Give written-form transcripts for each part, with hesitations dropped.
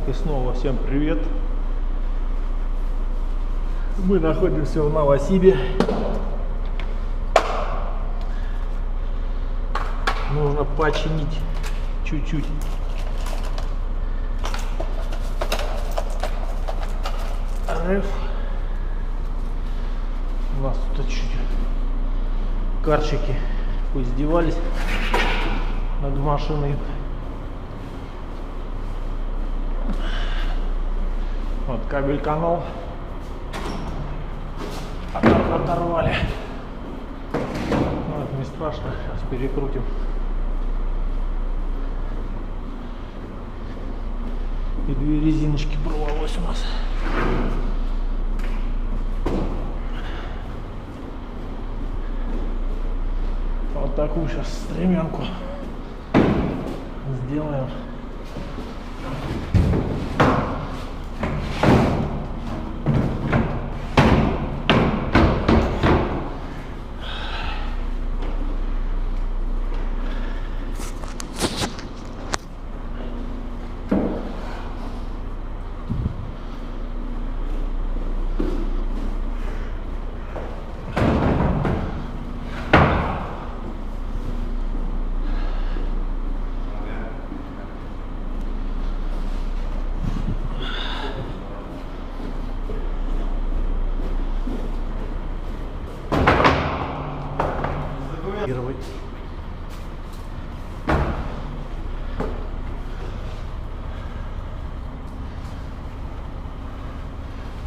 И снова всем привет. Мы находимся в Новосибе. Нужно починить чуть-чуть. РФ. У нас тут чуть карщики поиздевались над машиной. Вот кабель канал оторвали. Вот, не страшно, сейчас перекрутим. И две резиночки порвалось у нас. Вот такую сейчас стремянку сделаем.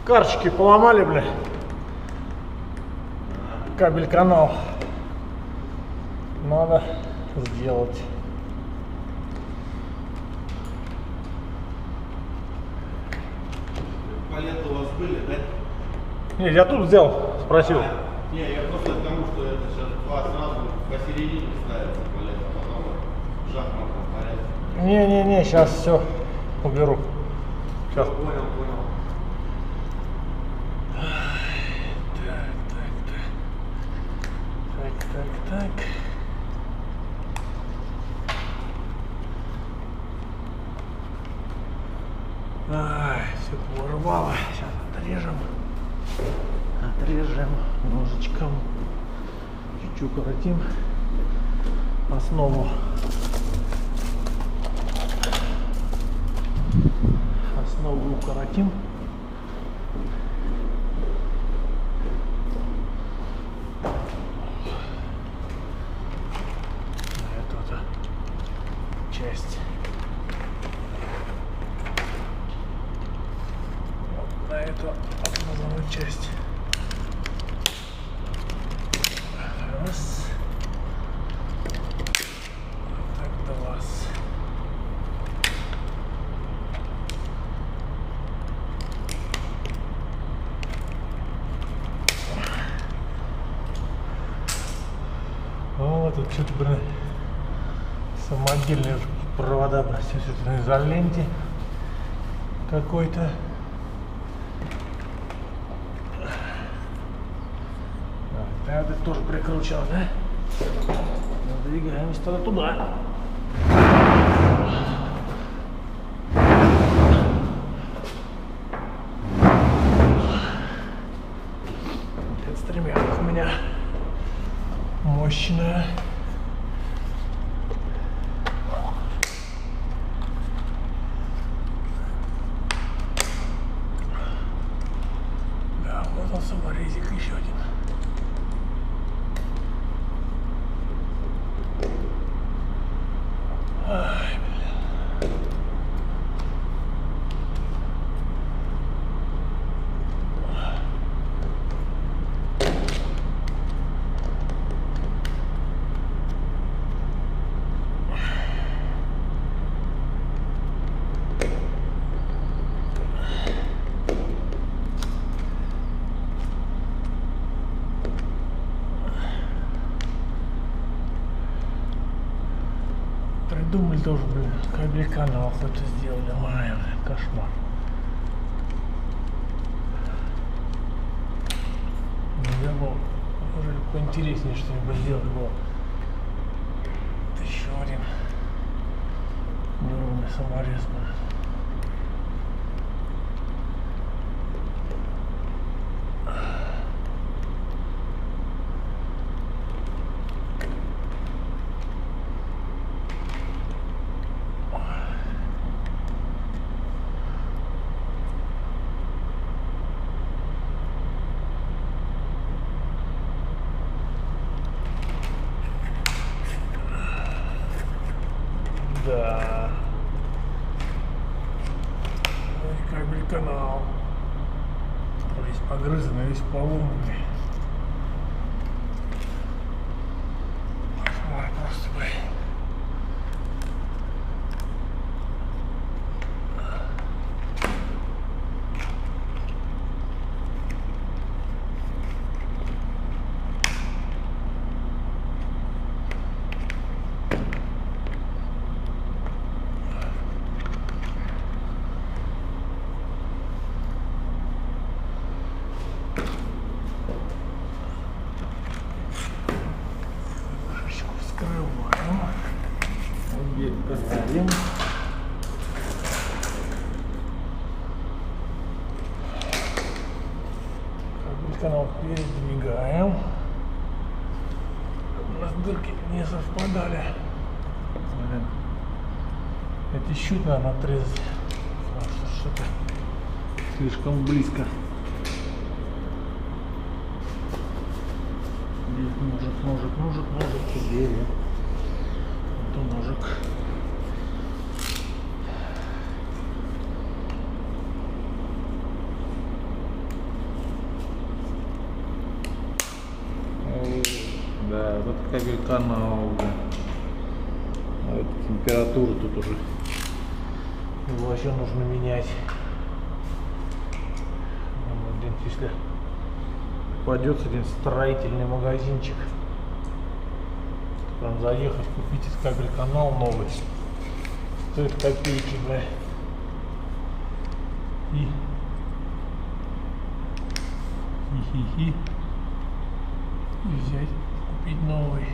Карчики поломали, бля. Кабель канал надо сделать. Палеты у вас были, да? Нет, я тут взял, спросил. Не, я просто к тому, что это сейчас два сразу посередине ставится палет, а потом в шахматном порядке. Не, сейчас все уберу. Сейчас. Понял. Так. Все порвало. Сейчас отрежем ножичком. Чуть-чуть укоротим основу. Основу укоротим. Часть. Вот на эту основную часть. Раз. Так, два. О, тут что-то, блин, самодельные провода, все это на изоленте какой-то. Это тоже прикручено, да? Двигаемся тогда туда. Это стремянка у меня мощная. Вот саморезик еще один. Ай, бля. Придумали тоже, блин, кабель канал кто-то сделали. Ай, кошмар. Я бы уже поинтереснее что-нибудь сделать было. Это еще один неровный саморез. канал. Весь погрызанный, весь поломанный. Кошмар просто, блин. Скрываем. Убираем. Канал передвигаем. У нас дырки не совпадали. Блин. Это щут надо отрезать. Что-то слишком близко. Ножик, где? Это ножик. Да, вот кабель канал, да. А вот температура тут уже. Его вообще нужно менять. Один, если попадется один строительный магазинчик, там заехать, купить из кабель канал новый, стоит копейки, бля. И взять, купить новый.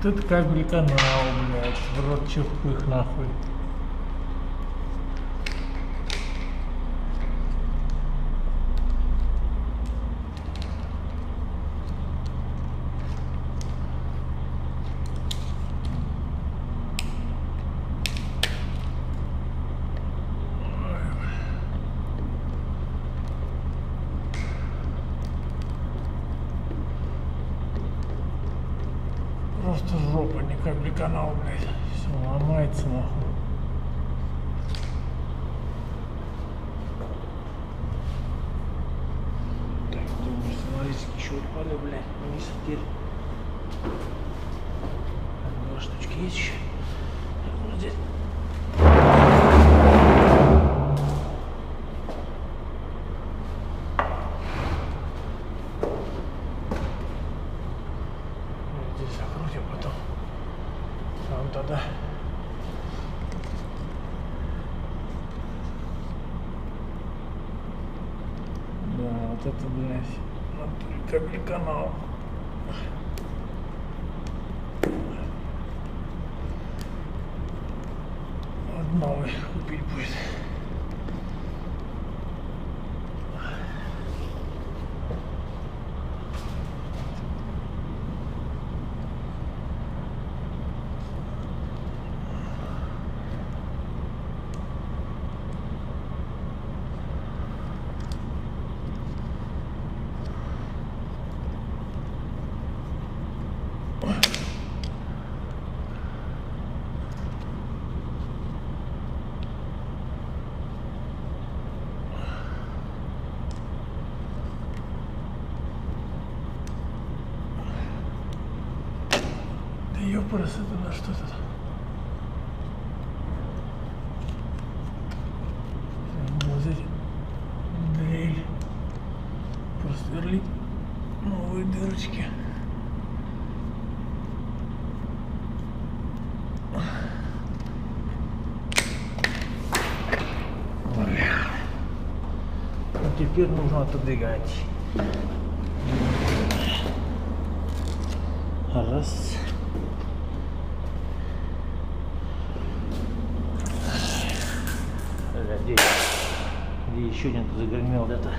Вот это кабель канал, блядь, в рот чертых нахуй. Просто жопа, не кабель канал, блядь. Все ломается нахуй. Так, думаю, смотрите, еще упали, блядь, вниз теперь. Два штучки есть еще. Вот здесь. Закрутим потом. Сам тогда. Да, вот это, блядь, кабель канал. Вот новый купить будет. Ёпрст, это на что-то. Вот эти дрель. Просверлить новые дырочки. А теперь нужно отодвигать. Раз. Где еще один загремел это.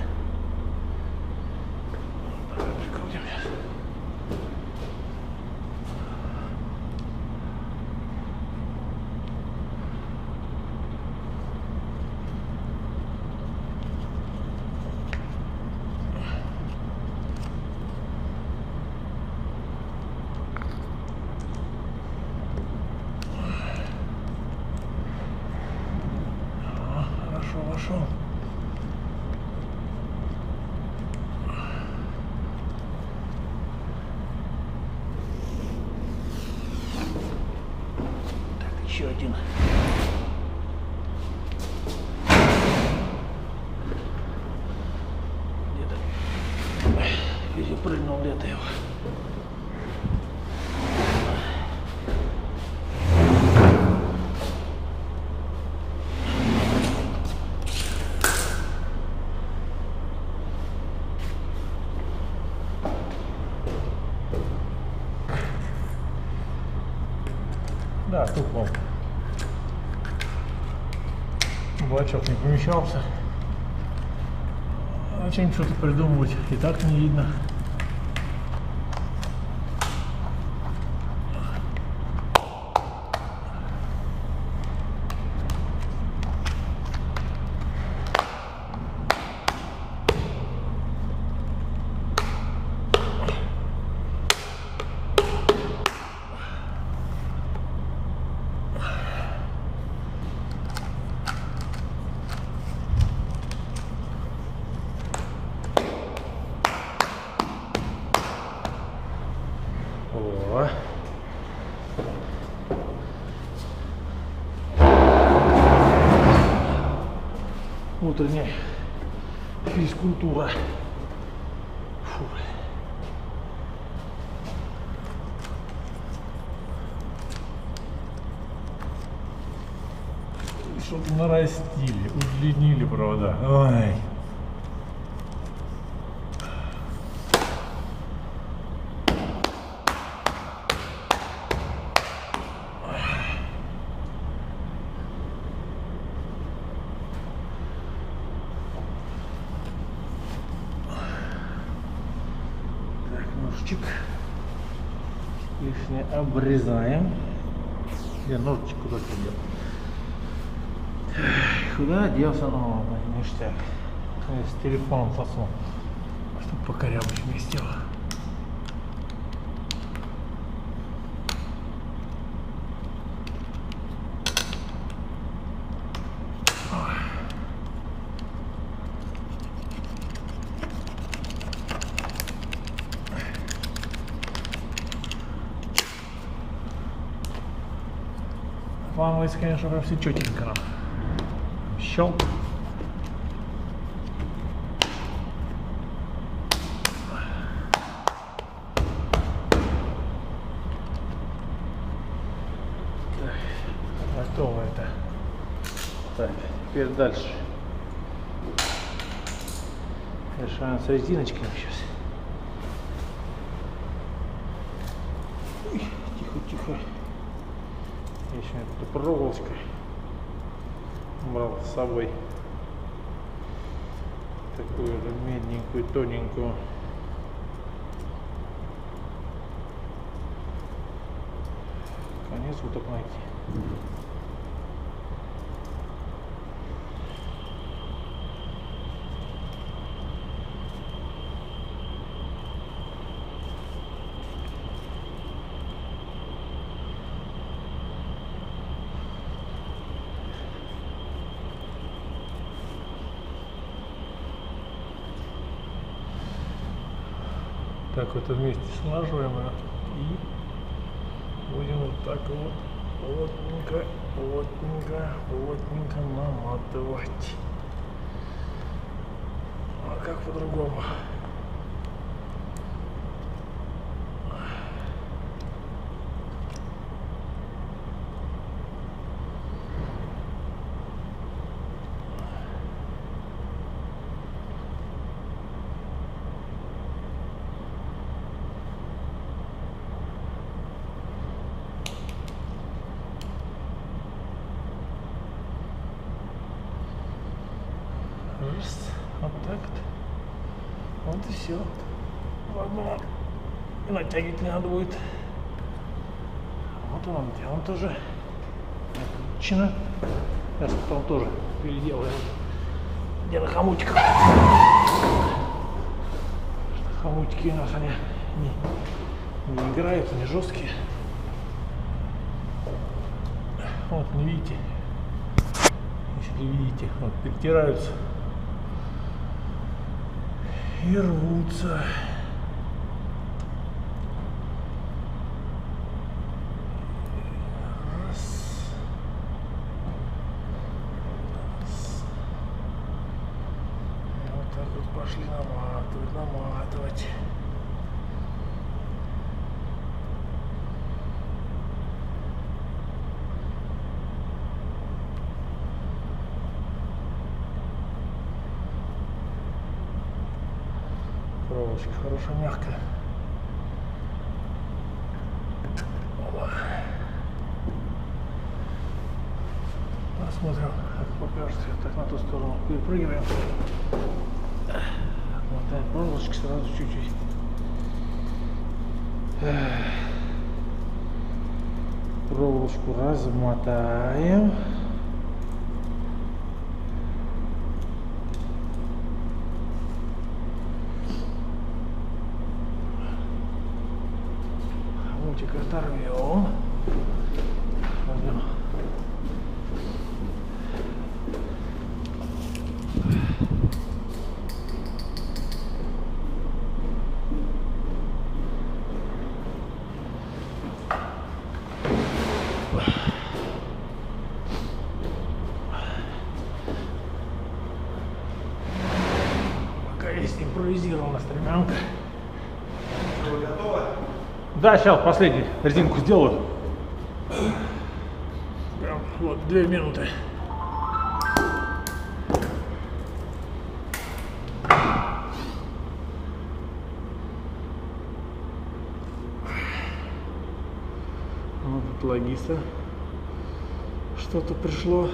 вытянул это его. Да, тупо. Блочок не помещался. Зачем что-то придумывать? И так не видно. О. Утренняя физкультура. Фу. Что-то нарастили, удлинили провода. Ой. Ножичек лишнее обрезаем. Я ножичек куда-то дел. Куда делся? О, ништяк. С телефоном сосу, чтобы покорябочек не сделал. Плавалось, конечно, прям все четенько. Щелк. Так, готово это. Так, теперь дальше. Решаем с резиночками сейчас. Ой, тихо, тихо. Я еще эту проволочку брал с собой, такую же медненькую, тоненькую. Конец вот так найти. Так вот вместе слаживаем и будем вот так вот плотненько наматывать. А как по-другому? Вот так вот. Вот и все. Ладно. И натягивать не надо будет. Вот он натянут уже. Отлично. Сейчас потом тоже переделаем. Где на хомутиках. Хомутики у нас они не играют, они жесткие. Вот, не видите. Если видите, вот перетираются и рвутся. Раз. И вот так вот пошли наматывать. Проволочка хорошая, мягкая. Опа. Посмотрим, как покажется. Так, на ту сторону перепрыгиваем. Мотаем проволочки сразу чуть-чуть. Проволочку размотаем. Мультик оторвем. Пока есть импровизированная стремянка. Вы готовы? Да, сейчас последнюю резинку сделаю. Прям вот 2 минуты. Вот тут логиста. Что-то пришло.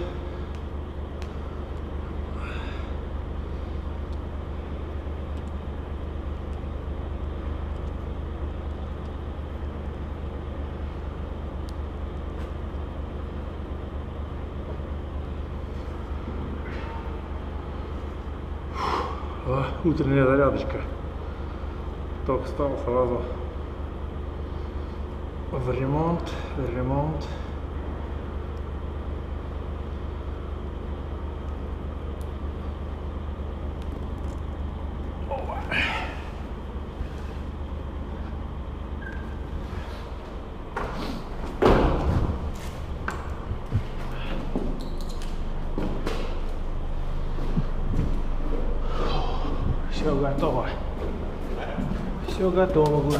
О, утренняя зарядочка. Только встал сразу в ремонт. Все готово. Все готово уже.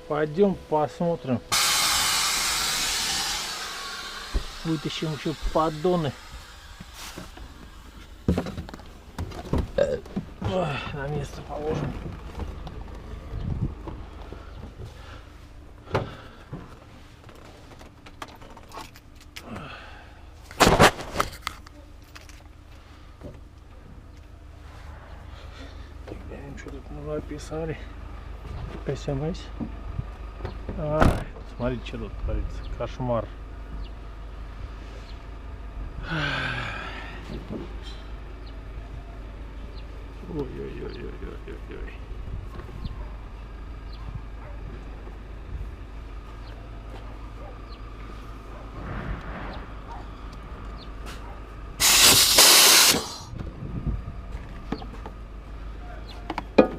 Пойдем посмотрим. Вытащим еще поддоны. Ой, на место положим. Глянем, что тут мы написали. СМС. Смотрите, что тут творится. Кошмар. Ой-ой-ой-ой-ой-ой.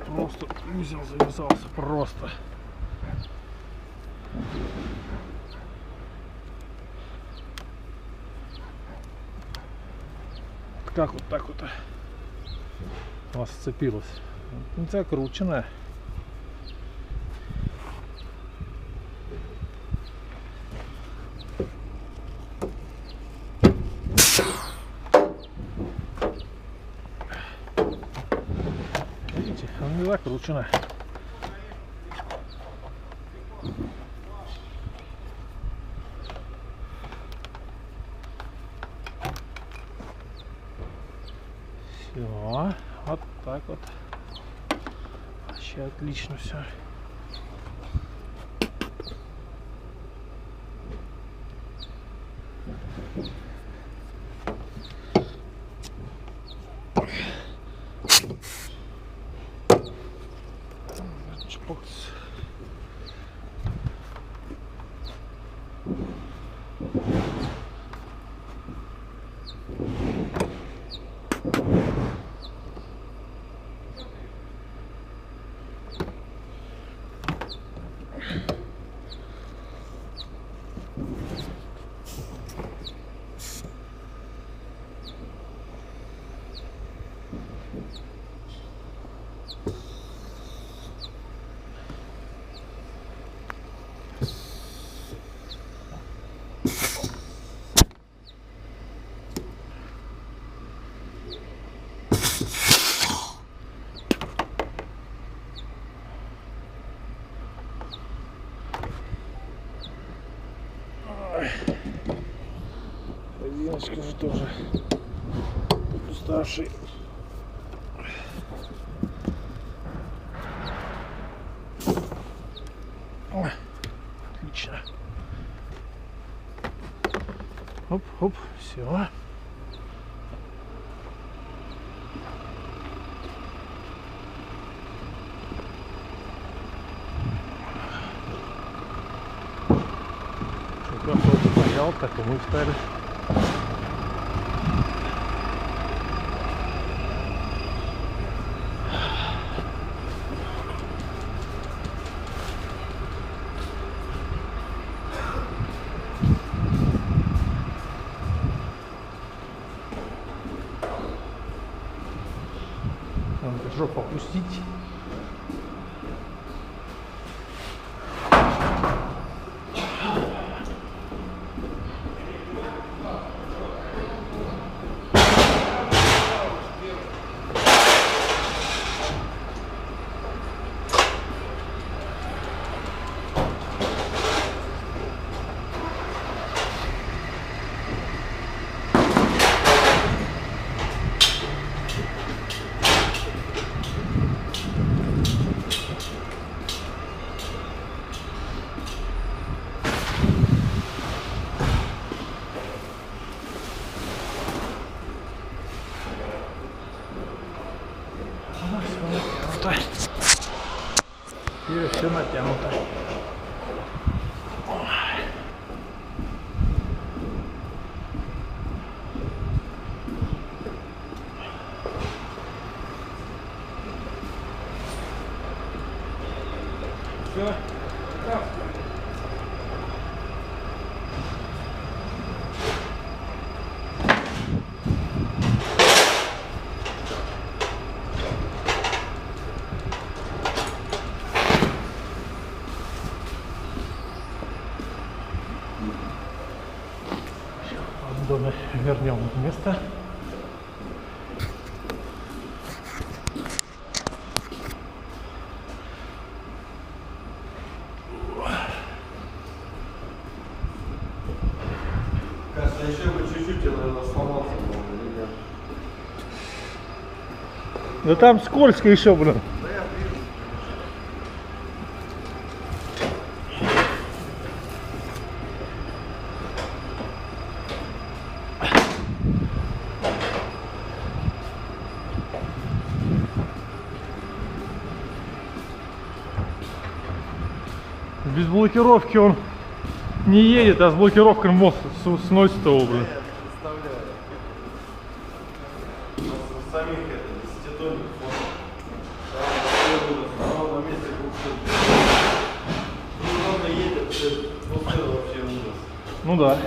Просто узел завязался, просто. Как вот так вот у вас сцепилось? Не закрученная. закручено. Все, вот так вот. Вообще отлично все. Чпокс. Резиночка же тоже уставший. Ой, отлично. Хоп, хоп, все. Как он стоял, так и мы встали. Надо жопу опустить. И все натянуто. Все. Дома вернем в место. Кажется, еще бы чуть-чуть, я, наверное, сломался. Да там скользко еще, блин. Да я вижу. Без блокировки он не едет, а с блокировкой мост сносит его, блин. Я представляю. У нас у самих это 10-тонник. На месте глубже. Едет, вообще ужас. Ну да.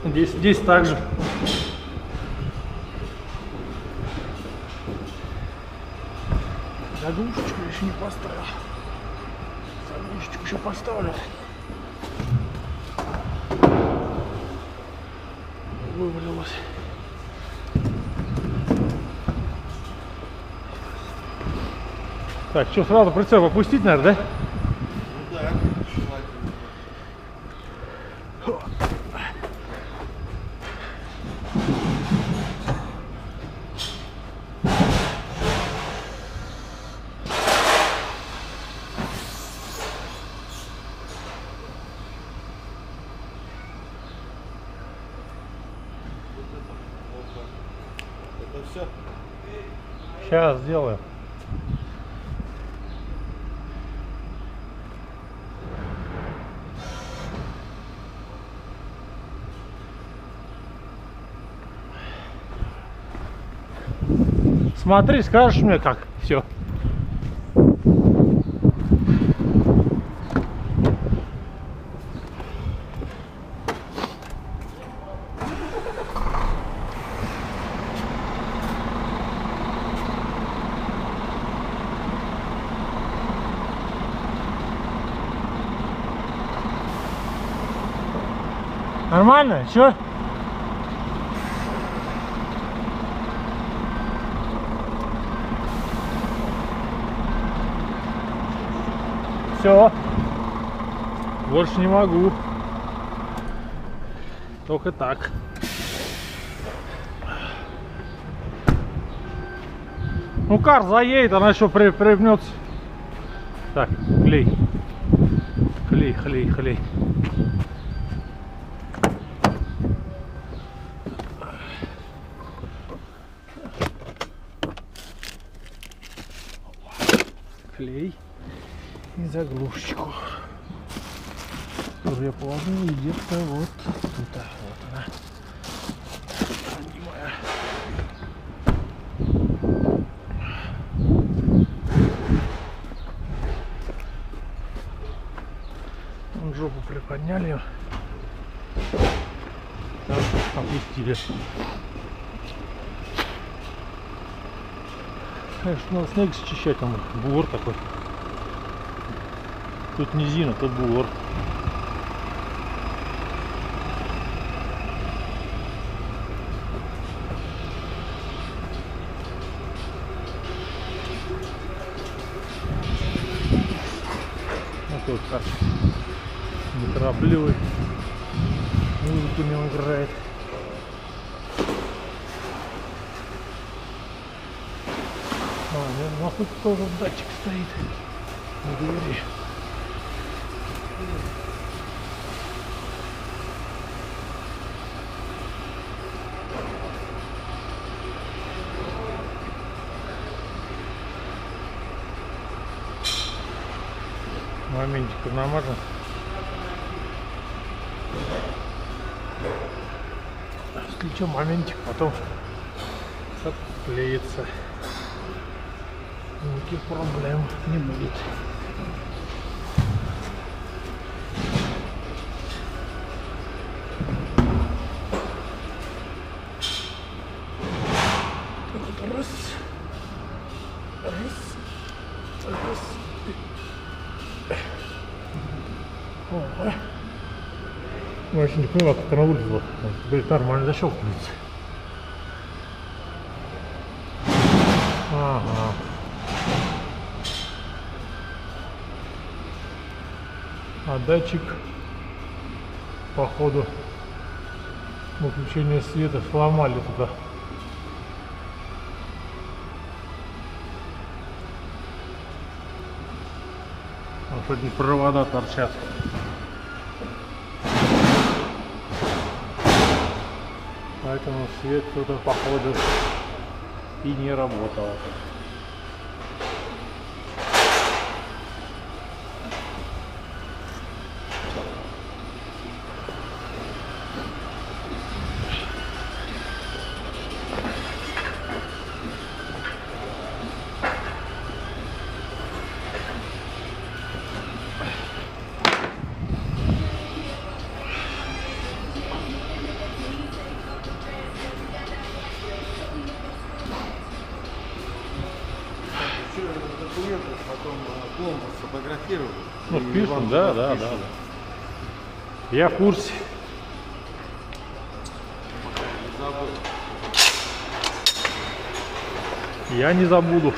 Здесь так же. Заглушечку еще не поставил. Заглушечку еще поставлю. Вывалилось. Так, что, сразу прицеп опустить, наверное, да? Ну да, желательно. Это все? Сейчас сделаю. Смотри, скажешь мне как. Все. Нормально? Чё? Все. Больше не могу. Только так. Ну, кар заедет, она еще припнется. Так, клей. Клей, клей, клей. Клей и заглушечку, которую я положил где-то вот тут. Вот она. Родимая. Вон жопу приподняли, там опустили. Конечно, надо снег счищать, там бугор такой. Тут низина, тут бугор. Вот тут так неторопливый, музыку не играет. У нас тут тоже датчик стоит на двери. Моментик намажем. Если что, моментик, потом отклеится. Никаких проблем не будет. Так вот, раз. О. Я вообще не поняла, как она вылезла. Говорит, нормально защелкивается. Ага. А датчик, походу, выключение света сломали туда. А что не провода торчат. Поэтому свет тут, походу, и не работал. Документы потом дома сфотографировали. Ну, пишем, да. Я в курсе. Забыл. Я не забуду.